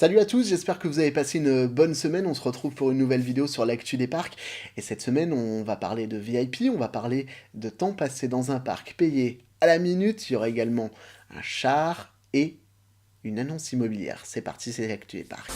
Salut à tous, j'espère que vous avez passé une bonne semaine. On se retrouve pour une nouvelle vidéo sur l'actu des parcs. Et cette semaine, on va parler de VIP, on va parler de temps passé dans un parc payé à la minute. Il y aura également un char et une annonce immobilière. C'est parti, c'est l'actu des parcs.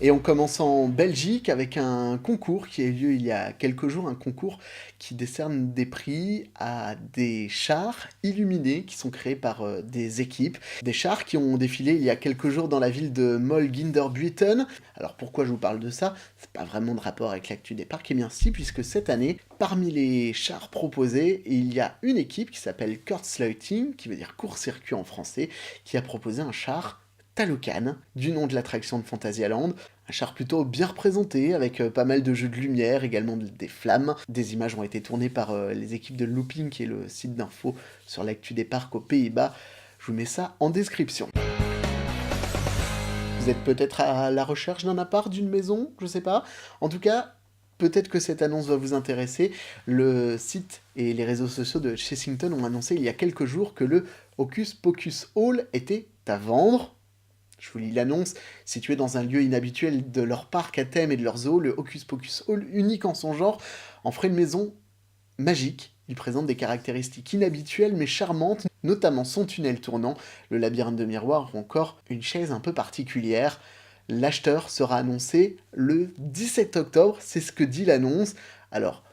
Et on commence en Belgique avec un concours qui a eu lieu il y a quelques jours, un concours qui décerne des prix à des chars illuminés qui sont créés par des équipes. Des chars qui ont défilé il y a quelques jours dans la ville de Molginderbuiten. Alors pourquoi je vous parle de ça? C'est pas vraiment de rapport avec l'actu des parcs, et bien si, puisque cette année, parmi les chars proposés, il y a une équipe qui s'appelle Kurzsluiting, qui veut dire court-circuit en français, qui a proposé un char Talocan, du nom de l'attraction de Fantasyland. Un char plutôt bien représenté, avec pas mal de jeux de lumière, également des flammes. Des images ont été tournées par les équipes de Looping, qui est le site d'info sur l'actu des parcs aux Pays-Bas. Je vous mets ça en description. Vous êtes peut-être à la recherche d'un appart, d'une maison, je sais pas. En tout cas, peut-être que cette annonce va vous intéresser. Le site et les réseaux sociaux de Chessington ont annoncé il y a quelques jours que le Hocus Pocus Hall était à vendre. Je vous lis l'annonce. Situé dans un lieu inhabituel de leur parc à thème et de leur zoo, le Hocus Pocus Hall, unique en son genre, en ferait une maison magique. Il présente des caractéristiques inhabituelles mais charmantes, notamment son tunnel tournant, le labyrinthe de miroirs ou encore une chaise un peu particulière. L'acheteur sera annoncé le 17 octobre, c'est ce que dit l'annonce. Alors,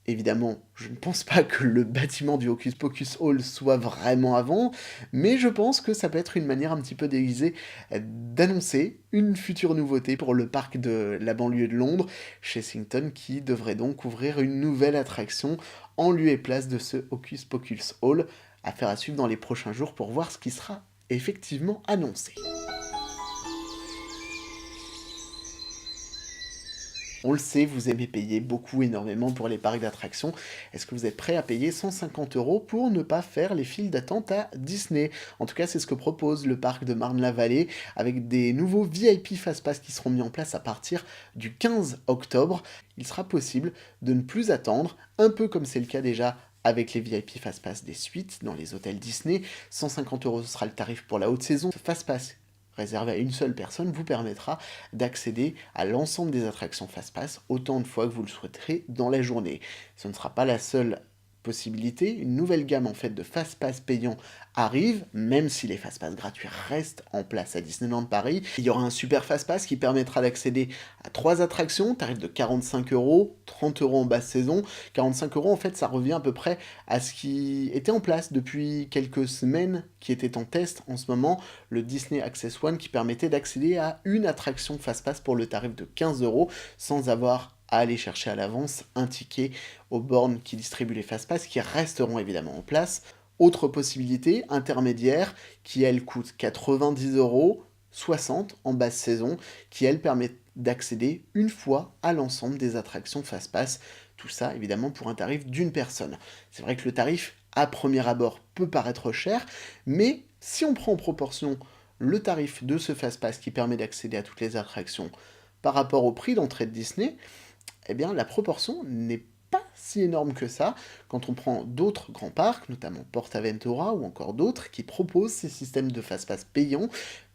évidemment, je ne pense pas que le bâtiment du Hocus Pocus Hall soit vraiment à vendre, mais je pense que ça peut être une manière un petit peu déguisée d'annoncer une future nouveauté pour le parc de la banlieue de Londres, Chessington, qui devrait donc ouvrir une nouvelle attraction en lieu et place de ce Hocus Pocus Hall. Affaire à suivre dans les prochains jours pour voir ce qui sera effectivement annoncé. On le sait, vous aimez payer beaucoup, énormément pour les parcs d'attractions. Est-ce que vous êtes prêt à payer 150 € pour ne pas faire les files d'attente à Disney? En tout cas, c'est ce que propose le parc de Marne-la-Vallée, avec des nouveaux VIP Fastpass qui seront mis en place à partir du 15 octobre. Il sera possible de ne plus attendre, un peu comme c'est le cas déjà avec les VIP Fastpass des suites dans les hôtels Disney. 150 € ce sera le tarif pour la haute saison. Ce Fastpass réservé à une seule personne vous permettra d'accéder à l'ensemble des attractions Fastpass autant de fois que vous le souhaiterez dans la journée. Ce ne sera pas la seule possibilité, une nouvelle gamme en fait de Fastpass payants arrive, même si les Fastpass gratuits restent en place à Disneyland Paris. Il y aura un super Fastpass qui permettra d'accéder à 3 attractions, tarif de 45 €, 30 € en basse saison. 45 € en fait ça revient à peu près à ce qui était en place depuis quelques semaines, qui était en test en ce moment, le Disney Access One qui permettait d'accéder à une attraction Fastpass pour le tarif de 15 € sans avoir à aller chercher à l'avance un ticket aux bornes qui distribuent les Fastpass, qui resteront évidemment en place. Autre possibilité, intermédiaire, qui elle coûte 90 €, 60 en basse saison, qui elle permet d'accéder une fois à l'ensemble des attractions Fastpass. Tout ça évidemment pour un tarif d'une personne. C'est vrai que le tarif à premier abord peut paraître cher, mais si on prend en proportion le tarif de ce Fastpass qui permet d'accéder à toutes les attractions par rapport au prix d'entrée de Disney, eh bien la proportion n'est pas si énorme que ça quand on prend d'autres grands parcs, notamment PortAventura ou encore d'autres, qui proposent ces systèmes de Fastpass payants,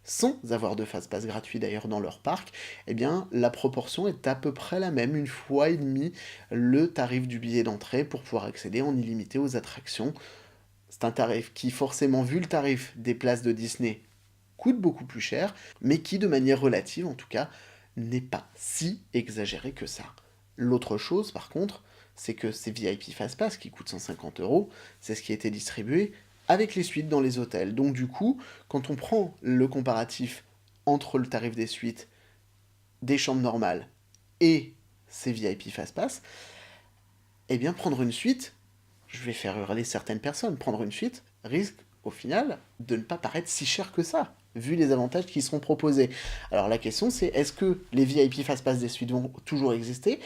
sans avoir de Fastpass gratuit d'ailleurs dans leur parc. Eh bien la proportion est à peu près la même, une fois et demie le tarif du billet d'entrée pour pouvoir accéder en illimité aux attractions. C'est un tarif qui, forcément, vu le tarif des places de Disney, coûte beaucoup plus cher, mais qui, de manière relative en tout cas, n'est pas si exagéré que ça. L'autre chose, par contre, c'est que ces VIP Fastpass qui coûtent 150 €, c'est ce qui a été distribué avec les suites dans les hôtels. Donc du coup, quand on prend le comparatif entre le tarif des suites, des chambres normales et ces VIP Fastpass, eh bien prendre une suite, je vais faire hurler certaines personnes, prendre une suite risque au final de ne pas paraître si cher que ça. vu les avantages qui seront proposés. Alors la question c'est, est-ce que les VIP Fast Pass des suites vont toujours exister?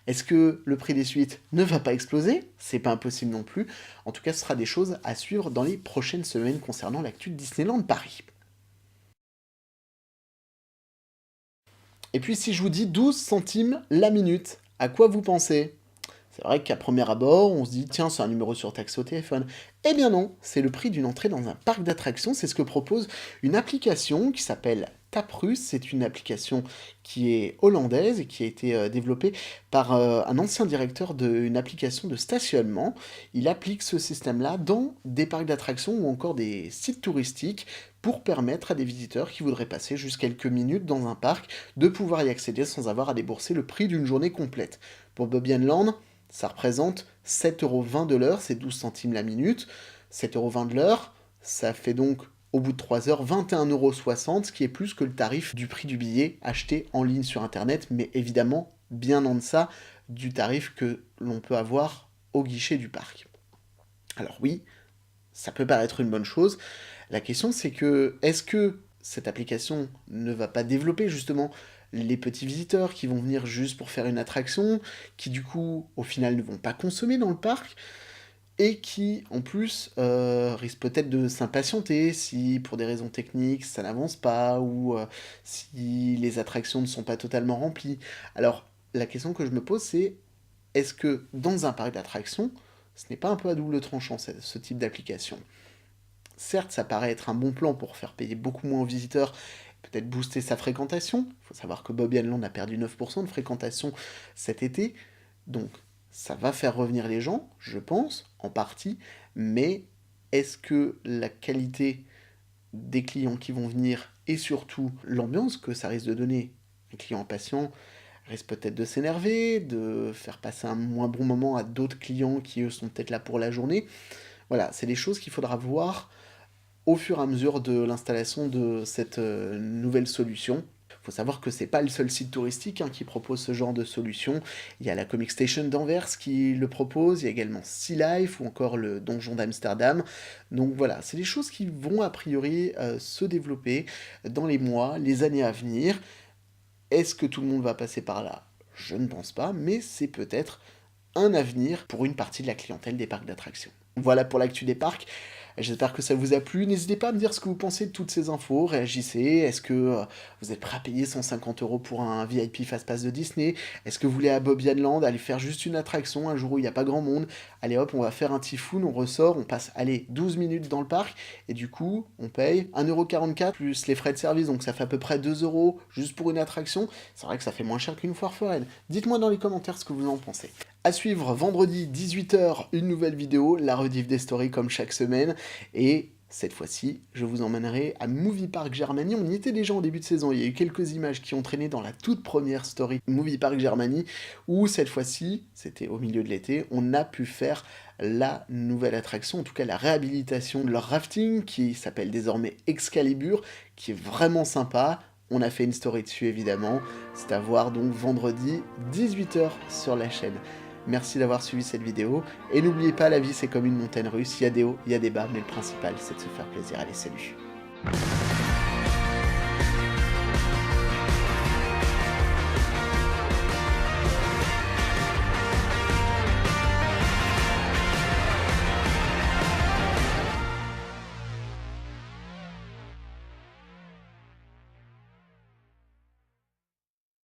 Est-ce que le prix des suites ne va pas exploser? C'est pas impossible non plus. En tout cas, ce sera des choses à suivre dans les prochaines semaines concernant l'actu de Disneyland Paris. Et puis si je vous dis 12 centimes la minute, à quoi vous pensez? C'est vrai qu'à premier abord, on se dit, tiens, c'est un numéro surtaxé au téléphone. Eh bien non, c'est le prix d'une entrée dans un parc d'attractions, c'est ce que propose une application qui s'appelle Taprus, c'est une application qui est hollandaise et qui a été développée par un ancien directeur d'une application de stationnement. Il applique ce système-là dans des parcs d'attractions ou encore des sites touristiques pour permettre à des visiteurs qui voudraient passer juste quelques minutes dans un parc de pouvoir y accéder sans avoir à débourser le prix d'une journée complète. Pour Bobby Land, ça représente 7,20 € de l'heure, c'est 12 centimes la minute. 7,20 € de l'heure, ça fait donc, au bout de 3 heures, 21,60 €, ce qui est plus que le tarif du prix du billet acheté en ligne sur Internet, mais évidemment bien en deçà du tarif que l'on peut avoir au guichet du parc. Alors oui, ça peut paraître une bonne chose. La question c'est que, est-ce que cette application ne va pas développer justement les petits visiteurs qui vont venir juste pour faire une attraction, qui du coup, au final, ne vont pas consommer dans le parc, et qui, en plus, risquent peut-être de s'impatienter si, pour des raisons techniques, ça n'avance pas, ou si les attractions ne sont pas totalement remplies. Alors, la question que je me pose, c'est, est-ce que, dans un parc d'attractions, ce n'est pas un peu à double tranchant, ce type d'application? Certes, ça paraît être un bon plan pour faire payer beaucoup moins aux visiteurs, peut-être booster sa fréquentation. Il faut savoir que Bobby Land a perdu 9% de fréquentation cet été, donc ça va faire revenir les gens, je pense, en partie, mais est-ce que la qualité des clients qui vont venir et surtout l'ambiance que ça risque de donner, un client impatient risque peut-être de s'énerver, de faire passer un moins bon moment à d'autres clients qui eux sont peut-être là pour la journée. Voilà, c'est des choses qu'il faudra voir au fur et à mesure de l'installation de cette nouvelle solution. Il faut savoir que c'est pas le seul site touristique qui propose ce genre de solution. Il y a la Comic Station d'Anvers qui le propose, il y a également Sea Life ou encore le Donjon d'Amsterdam. Donc voilà, c'est des choses qui vont a priori se développer dans les mois, les années à venir. Est-ce que tout le monde va passer par là? Je ne pense pas, mais c'est peut-être un avenir pour une partie de la clientèle des parcs d'attractions. Voilà pour l'actu des parcs. J'espère que ça vous a plu. N'hésitez pas à me dire ce que vous pensez de toutes ces infos. Réagissez. Est-ce que vous êtes prêt à payer 150 € pour un VIP Fast Pass de Disney? Est-ce que vous voulez à Bobby Land aller faire juste une attraction un jour où il n'y a pas grand monde? Allez hop, on va faire un typhoon, on ressort, on passe, allez, 12 minutes dans le parc, et du coup, on paye 1,44 € plus les frais de service, donc ça fait à peu près 2 € juste pour une attraction. C'est vrai que ça fait moins cher qu'une foire foraine. Dites-moi dans les commentaires ce que vous en pensez. À suivre, vendredi 18 h, une nouvelle vidéo, la rediff des stories comme chaque semaine, et cette fois-ci, je vous emmènerai à Movie Park Germany. On y était déjà en début de saison, il y a eu quelques images qui ont traîné dans la toute première story Movie Park Germany, où cette fois-ci, c'était au milieu de l'été, on a pu faire la nouvelle attraction, en tout cas la réhabilitation de leur rafting, qui s'appelle désormais Excalibur, qui est vraiment sympa. On a fait une story dessus évidemment, c'est à voir donc vendredi 18 h sur la chaîne. Merci d'avoir suivi cette vidéo, et n'oubliez pas, la vie c'est comme une montagne russe, il y a des hauts, il y a des bas, mais le principal c'est de se faire plaisir. Allez, salut!